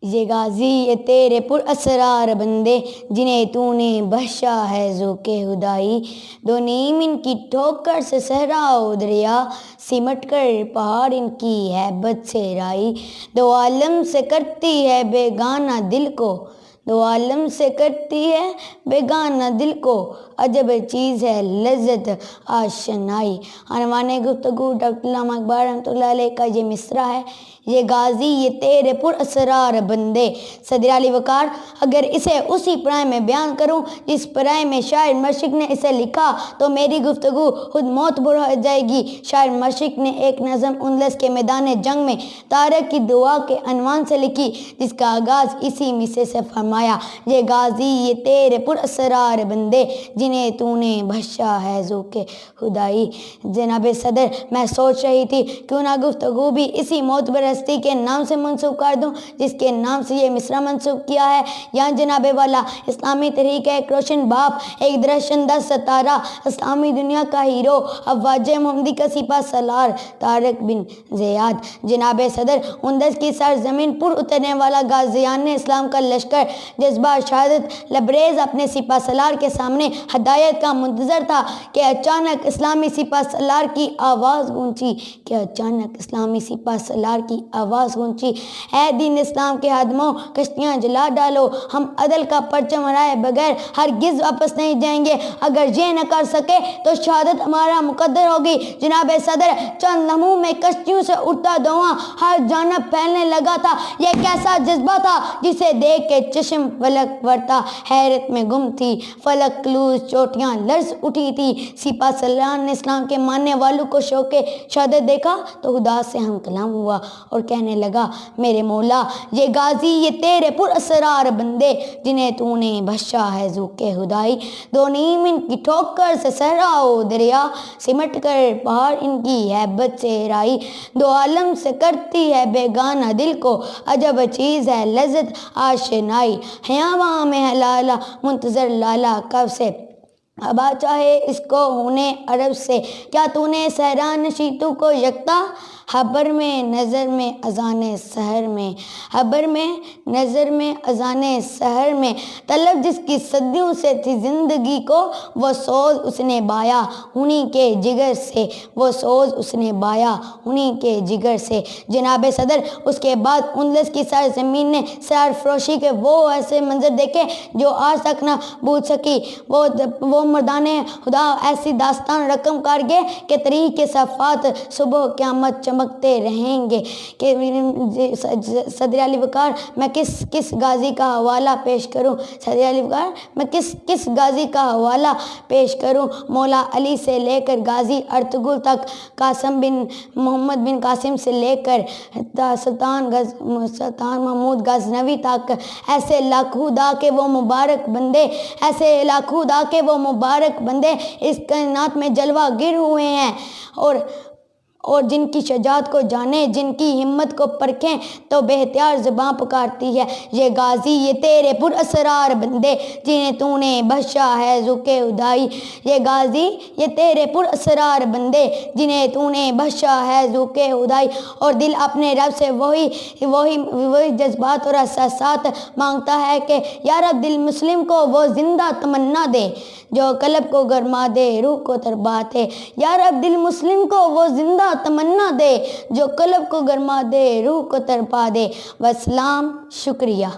یہ غازی یہ تیرے پر اسرار بندے جنہیں تو نے بخشا ہے ذوق خدائی، دو نیم ان کی ٹھوکر سے صحرا و دریا، سمٹ کر پہاڑ ان کی ہیبت سے رائی، دو عالم سے کرتی ہے بیگانہ دل کو، دو عالم سے کرتی ہے بیگانہ دل کو، عجب چیز ہے لذت آشنائی۔ عنوان گفتگو ڈاکٹر علامہ اقبال رحمۃ اللہ علیہ کا یہ مصرع ہے، یہ غازی یہ تیرے پر اسرار بندے۔ صدر علی وقار، اگر اسے اسی پڑھائی میں بیان کروں جس پڑھائی میں شاعر مشرق نے اسے لکھا تو میری گفتگو خود معتبر ہو جائے گی۔ شاعر مشرق نے ایک نظم اندلس کے میدان جنگ میں طارق کی دعا کے عنوان سے لکھی، جس کا آغاز اسی مصرع سے فرمایا، یہ غازی یہ تیرے پر اسرار بندے جنہیں تو نے بخشا ہے ذوق خدائی۔ جناب صدر، میں سوچ رہی تھی کیوں نہ گفتگو بھی اسی معتبر ہستی کے نام سے منسوب کر دوں جس کے نام سے یہ مصرع منسوب کیا ہے۔ یہاں جناب والا اسلامی تحریک کا ایک روشن باپ، ایک درخشندہ ستارہ، اسلامی دنیا کا ہیرو، افواج محمدی کا سپہ سالار طارق بن زیاد۔ جناب صدر، اندلس کی سرزمین پر اترنے والا غازیان اسلام کا لشکر جذبہ شہادت لبریز اپنے سپہ سالار کے سامنے ہدایت کا منتظر تھا کہ اچانک اسلامی سپہ سالار کی آواز گونجی، اے دین اسلام کے خادموں، کشتیاں جلا ڈالو، ہم عدل کا پرچم لہرائے بغیر ہرگز واپس نہیں جائیں گے، اگر یہ نہ کر سکے تو شہادت ہمارا مقدر ہوگی۔ جناب صدر، چند لمحوں میں کشتیوں سے اٹھتا دھواں ہر جانب پھیلنے لگا تھا۔ یہ کیسا جذبہ تھا جسے دیکھ کے چشم فلک ورتا حیرت میں گم تھی، فلک کلوز چوٹیاں لرز اٹھی تھی۔ سپہ سالار نے اسلام کے ماننے والوں کو شوق شہادت دیکھا تو خدا سے ہم کلام ہوا اور کہنے لگا، میرے مولا، یہ غازی یہ تیرے پر اسرار بندے جنہیں تو نے بخشا ہے ذوق خدائی، دو نیم ان کی ٹھوکر سے صحرا و دریا، سمٹ کر پہاڑ ان کی ہیبت سے رائی، دو عالم سے کرتی ہے بیگانہ دل کو، عجب چیز ہے لذت آشنائی، حیاں وہاں میں ہے لالا منتظر لالا کب سے، ابا چاہے اس کو ہونے عرب سے، کیا تو نے صحرا نشیتوں کو یکتا، حبر میں نظر میں اذان سحر میں، حبر میں نظر میں اذان سحر میں، طلب جس کی صدیوں سے تھی زندگی کو، وہ سوز اس نے بایا انہی کے جگر سے، وہ سوز اس نے بایا انہی کے جگر سے۔ جناب صدر، اس کے بعد اندلس کی سرزمین نے سحر فروشی کے وہ ایسے منظر دیکھے جو آج تک نہ بھول سکی۔ وہ مردان خدا ایسی داستان رقم کر گئے کہ تاریخ کے صفحات صبح قیامت چمکتے رہیں گے۔ کہ صدر علی وقار، میں کس غازی کا حوالہ پیش کروں، صدر علی وقار، میں کس غازی کا حوالہ پیش کروں، مولا علی سے لے کر غازی ارطغرل تک، قاسم بن محمد بن قاسم سے لے کر سلطان محمود غزنوی تک، ایسے لاکھوں دا کے وہ مبارک بندے، ایسے لاکھوں دا کے وہ مبارک بندے اس کائنات میں جلوہ گر ہوئے ہیں، اور جن کی شجاعت کو جانیں، جن کی ہمت کو پرکھیں تو بے اختیار زباں پکارتی ہے، یہ غازی یہ تیرے پر اسرار بندے جنہیں تو نے بخشا ہے ذوق خدائی، یہ غازی یہ تیرے پر اسرار بندے جنہیں تو نے بخشا ہے ذوق خدائی، اور دل اپنے رب سے وہی جذبات اور احساسات مانگتا ہے کہ یا رب دل مسلم کو وہ زندہ تمنا دے جو قلب کو گرما دے، روح کو تربا دے، یا رب دل مسلم کو وہ زندہ تمنا دے جو قلب کو گرما دے، روح کو تربا دے۔ والسلام، شکریہ۔